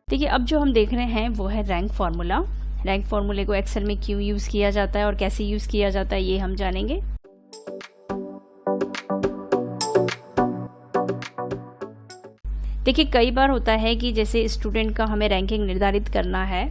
देखिए, अब जो हम देख रहे हैं वो है रैंक फार्मूला। रैंक फार्मूले को एक्सेल में क्यों यूज़ किया जाता है और कैसे यूज़ किया जाता है ये हम जानेंगे। देखिए, कई बार होता है कि जैसे स्टूडेंट का हमें रैंकिंग निर्धारित करना है।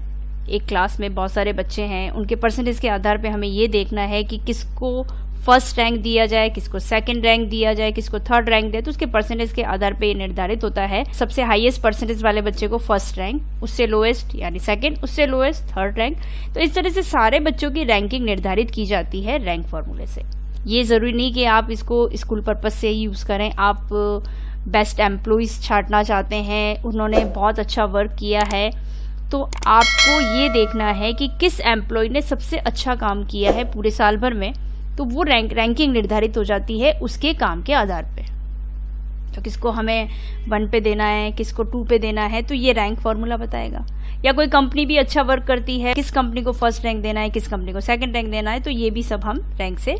एक क्लास में बहुत सारे बच्चे हैं, उनके परसेंटेज के आधार पे हमें ये देखना है कि किसको फर्स्ट रैंक दिया जाए, किसको सेकंड रैंक दिया जाए, किसको थर्ड रैंक दे। तो उसके परसेंटेज के आधार पे ये निर्धारित होता है। सबसे हाईएस्ट परसेंटेज वाले बच्चे को फर्स्ट रैंक, उससे लोएस्ट यानी सेकंड, उससे लोएस्ट थर्ड रैंक। तो इस तरह से सारे बच्चों की रैंकिंग निर्धारित की जाती है रैंक फार्मूले से। ये जरूरी नहीं कि आप इसको स्कूल पर्पज से ही यूज करें। आप बेस्ट एम्प्लॉइज छांटना चाहते हैं, उन्होंने बहुत अच्छा वर्क किया है, तो आपको ये देखना है कि किस एम्प्लॉय ने सबसे अच्छा काम किया है पूरे साल भर में। तो वो रैंकिंग निर्धारित हो जाती है उसके काम के आधार पे। तो किसको हमें 1 पे देना है, किसको 2 पे देना है, तो ये रैंक फार्मूला बताएगा। या कोई कंपनी भी अच्छा वर्क करती है, किस कंपनी को फर्स्ट रैंक देना है, किस कंपनी को सेकंड रैंक देना है, तो ये भी सब हम रैंक से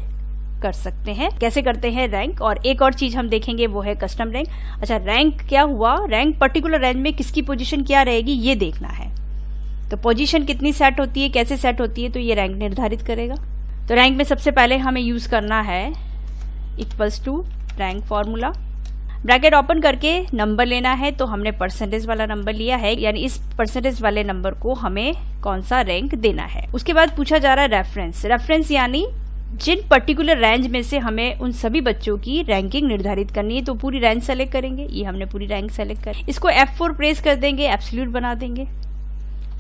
कर सकते हैं। कैसे करते हैं रैंक। और एक और चीज हम देखेंगे वो है कस्टम रैंक। अच्छा, रैंक क्या हुआ, रैंक पर्टिकुलर रेंज में किसकी पोजीशन क्या रहेगी ये देखना है। तो पोजीशन कितनी सेट होती है, कैसे सेट होती है, तो ये रैंक निर्धारित करेगा। तो रैंक में सबसे पहले हमें यूज करना है equals to rank formula. Bracket open करके नंबर लेना है, तो हमने परसेंटेज वाला नंबर लिया है, यानी इस परसेंटेज वाले नंबर को हमें कौन सा रैंक देना है। उसके बाद पूछा जा रहा है रेफरेंस। रेफरेंस यानी जिन पर्टिकुलर रेंज में से हमें उन सभी बच्चों की रैंकिंग निर्धारित करनी है, तो पूरी रैंक सेलेक्ट करेंगे। ये हमने पूरी रैंक सेलेक्ट कर, इसको F4 प्रेस कर देंगे, एब्सोल्यूट बना देंगे।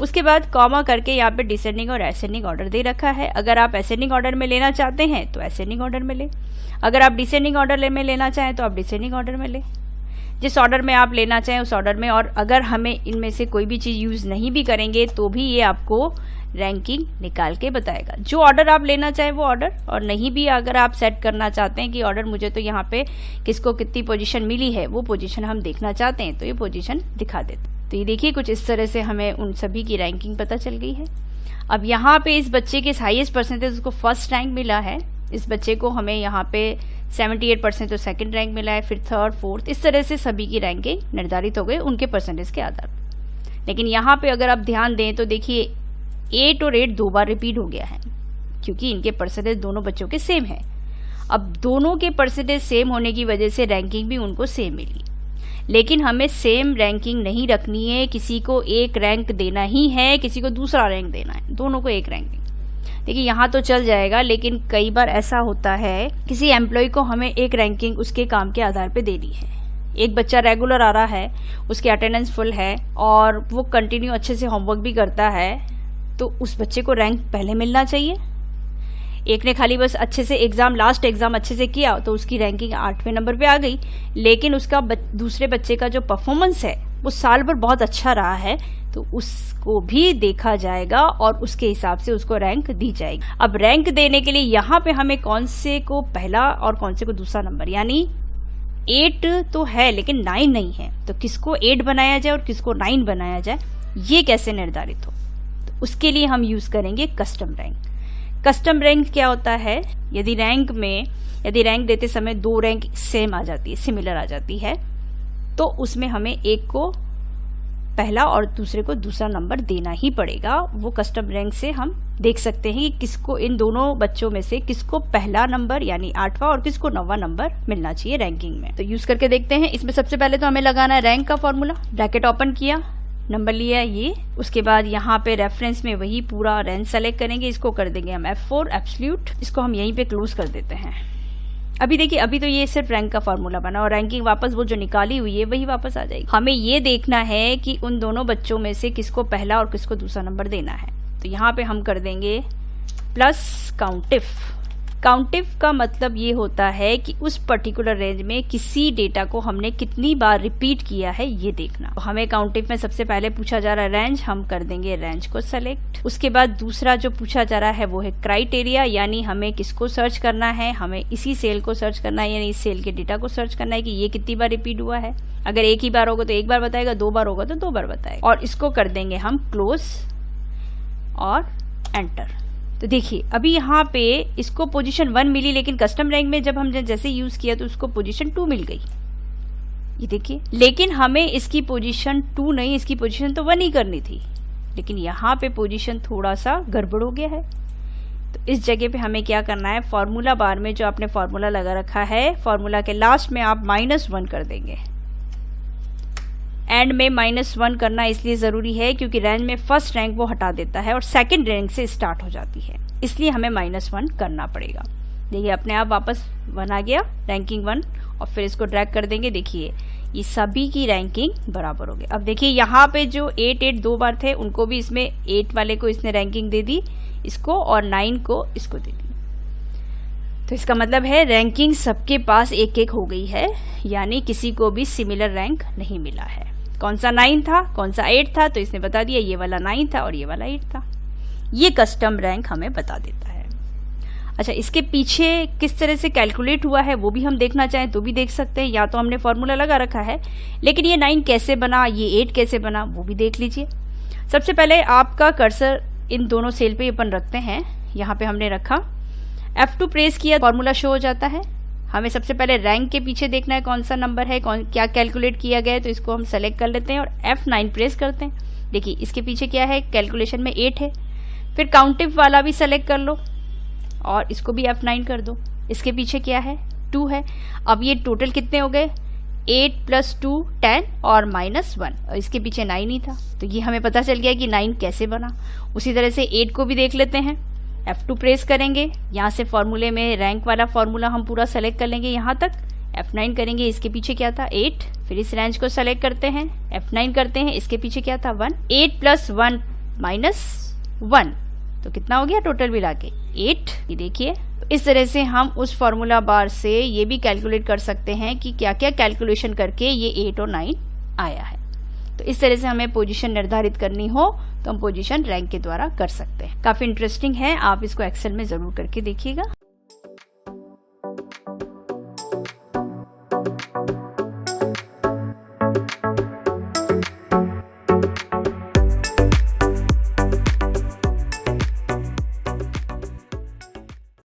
उसके बाद कॉमा करके यहाँ पे डिसेंडिंग और असेंडिंग ऑर्डर दे रखा है। अगर आप असेंडिंग ऑर्डर में लेना चाहते हैं तो असेंडिंग ऑर्डर में ले, अगर आप डिसेंडिंग ऑर्डर में लेना चाहें तो आप डिसेंडिंग ऑर्डर में ले, जिस ऑर्डर में आप लेना चाहें उस ऑर्डर में। और अगर हमें इनमें से कोई भी चीज़ यूज़ नहीं भी करेंगे तो भी ये आपको रैंकिंग निकाल के बताएगा। जो ऑर्डर आप लेना चाहें वो ऑर्डर, और नहीं भी अगर आप सेट करना चाहते हैं कि ऑर्डर मुझे तो यहाँ पे किसको कितनी पोजीशन मिली है वो पोजीशन हम देखना चाहते हैं, तो ये पोजीशन दिखा देते। तो ये देखिए, कुछ इस तरह से हमें उन सभी की रैंकिंग पता चल गई है। अब यहाँ पे इस बच्चे के हाईएस्ट परसेंटेज उसको फर्स्ट रैंक मिला है, इस बच्चे को हमें यहाँ पे 78% तो सेकंड रैंक मिला है, फिर थर्ड, फोर्थ, इस तरह से सभी की रैंकिंग निर्धारित हो गई उनके परसेंटेज के आधार पर। लेकिन यहाँ पे अगर आप ध्यान दें तो देखिए 8 और 8 2 बार रिपीट हो गया है, क्योंकि इनके परसेंटेज दोनों बच्चों के सेम है। अब दोनों के परसेंटेज सेम होने की वजह से रैंकिंग भी उनको सेम मिली। लेकिन हमें सेम रैंकिंग नहीं रखनी है, किसी को एक रैंक देना ही है, किसी को दूसरा रैंक देना है, दोनों को एक रैंक। देखिए, यहाँ तो चल जाएगा, लेकिन कई बार ऐसा होता है किसी एम्प्लॉय को हमें एक रैंकिंग उसके काम के आधार पे देनी है। एक बच्चा रेगुलर आ रहा है, उसकी अटेंडेंस फुल है और वो कंटिन्यू अच्छे से होमवर्क भी करता है, तो उस बच्चे को रैंक पहले मिलना चाहिए। एक ने खाली बस अच्छे से लास्ट एग्जाम अच्छे से किया तो उसकी रैंकिंग 8वें नंबर पे आ गई, लेकिन उसका दूसरे बच्चे का जो परफॉर्मेंस है वो साल भर बहुत अच्छा रहा है, तो उसको भी देखा जाएगा और उसके हिसाब से उसको रैंक दी जाएगी। अब रैंक देने के लिए यहाँ पे हमें कौन से को पहला और कौन से को दूसरा नंबर, यानी 8 तो है लेकिन 9 नहीं है, तो किसको 8 बनाया जाए और किसको 9 बनाया जाए, ये कैसे निर्धारित हो, तो उसके लिए हम यूज करेंगे कस्टम रैंक। कस्टम रैंक क्या होता है, यदि रैंक देते समय 2 रैंक सेम आ जाती है, सिमिलर आ जाती है, तो उसमें हमें एक को पहला और दूसरे को दूसरा नंबर देना ही पड़ेगा। वो कस्टम रैंक से हम देख सकते हैं कि किसको, इन दोनों बच्चों में से किसको पहला नंबर यानी 8वां और किसको 9वां नंबर मिलना चाहिए रैंकिंग में। तो यूज करके देखते हैं। इसमें सबसे पहले तो हमें लगाना है रैंक का फॉर्मूला। ब्रैकेट ओपन किया, नंबर लिया ये, उसके बाद यहाँ पे रेफरेंस में वही पूरा रेंज सेलेक्ट करेंगे, इसको कर देंगे हम F4 एब्सोल्यूट, इसको हम यहीं पे क्लोज कर देते हैं। अभी देखिए, अभी तो ये सिर्फ रैंक का फॉर्मूला बना और रैंकिंग वापस वो जो निकाली हुई है वही वापस आ जाएगी। हमें ये देखना है कि उन दोनों बच्चों में से किसको पहला और किसको दूसरा नंबर देना है। तो यहाँ पे हम कर देंगे प्लस काउंटिफ। काउंटिव का मतलब ये होता है कि उस पर्टिकुलर रेंज में किसी डेटा को हमने कितनी बार रिपीट किया है ये देखना। तो हमें काउंटिव में सबसे पहले पूछा जा रहा है रेंज, हम कर देंगे रेंज को सेलेक्ट। उसके बाद दूसरा जो पूछा जा रहा है वो है क्राइटेरिया, यानी हमें किसको सर्च करना है, हमें इसी सेल को सर्च करना है, यानी इस सेल के डेटा को सर्च करना है कि ये कितनी बार रिपीट हुआ है। अगर एक ही बार होगा तो एक बार बताएगा, 2 बार होगा तो 2 बार बताएगा, और इसको कर देंगे हम क्लोज और एंटर। तो देखिए अभी यहाँ पे इसको पोजीशन 1 मिली, लेकिन कस्टम रैंक में जब हमने जैसे यूज किया तो उसको पोजीशन 2 मिल गई, ये देखिए। लेकिन हमें इसकी पोजीशन 2 नहीं, इसकी पोजीशन तो 1 ही करनी थी, लेकिन यहाँ पे पोजीशन थोड़ा सा गड़बड़ हो गया है। तो इस जगह पे हमें क्या करना है, फॉर्मूला बार में जो आपने फॉर्मूला लगा रखा है, फॉर्मूला के लास्ट में आप -1 कर देंगे। एंड में -1 करना इसलिए ज़रूरी है क्योंकि रेंज में फर्स्ट रैंक वो हटा देता है और सेकंड रैंक से स्टार्ट हो जाती है, इसलिए हमें -1 करना पड़ेगा। देखिए अपने आप वापस 1 आ गया, रैंकिंग 1, और फिर इसको ड्रैग कर देंगे। देखिए ये सभी की रैंकिंग बराबर हो गई। अब देखिए यहाँ पे जो 8 2 बार थे उनको भी इसमें 8 वाले को इसने रैंकिंग दे दी इसको, और 9 को इसको दे दी। तो इसका मतलब है रैंकिंग सबके पास 1-1 हो गई है, यानी किसी को भी सिमिलर रैंक नहीं मिला है। कौन सा 9 था, कौन सा 8 था, तो इसने बता दिया ये वाला 9 था और ये वाला 8 था। ये कस्टम रैंक हमें बता देता है। अच्छा, इसके पीछे किस तरह से कैलकुलेट हुआ है वो भी हम देखना चाहें तो भी देख सकते हैं। या तो हमने फॉर्मूला लगा रखा है, लेकिन ये 9 कैसे बना, ये 8 कैसे बना, वो भी देख लीजिए। सबसे पहले आपका कर्सर इन दोनों सेल पे अपन रखते हैं। यहाँ पे हमने रखा, F2 प्रेस किया, फॉर्मूला शो हो जाता है। हमें सबसे पहले रैंक के पीछे देखना है कौन सा नंबर है, क्या कैलकुलेट किया गया है, तो इसको हम सेलेक्ट कर लेते हैं और F9 प्रेस करते हैं। देखिए इसके पीछे क्या है, कैलकुलेशन में 8 है। फिर काउंटिव वाला भी सेलेक्ट कर लो और इसको भी F9 कर दो। इसके पीछे क्या है, 2 है। अब ये टोटल कितने हो गए, 8 + 2 10 और -1, और इसके पीछे 9 ही था। तो ये हमें पता चल गया कि 9 कैसे बना। उसी तरह से 8 को भी देख लेते हैं। F2 प्रेस करेंगे, यहाँ से फॉर्मूले में रैंक वाला फॉर्मूला हम पूरा सेलेक्ट कर लेंगे यहाँ तक। F9 करेंगे, इसके पीछे क्या था, 8। फिर इस रेंज को सेलेक्ट करते हैं, F9 करते हैं, इसके पीछे क्या था, 1। 8 + 1 -1, तो कितना हो गया टोटल मिला के 8। ये देखिए इस तरह से हम उस फॉर्मूला बार से ये भी कैलकुलेट कर सकते हैं कि क्या क्या कैलकुलेशन करके ये 8 और 9 आया है। तो इस तरह से हमें पोजीशन निर्धारित करनी हो तो हम पोजीशन रैंक के द्वारा कर सकते हैं। काफी इंटरेस्टिंग है, आप इसको एक्सेल में जरूर करके देखिएगा।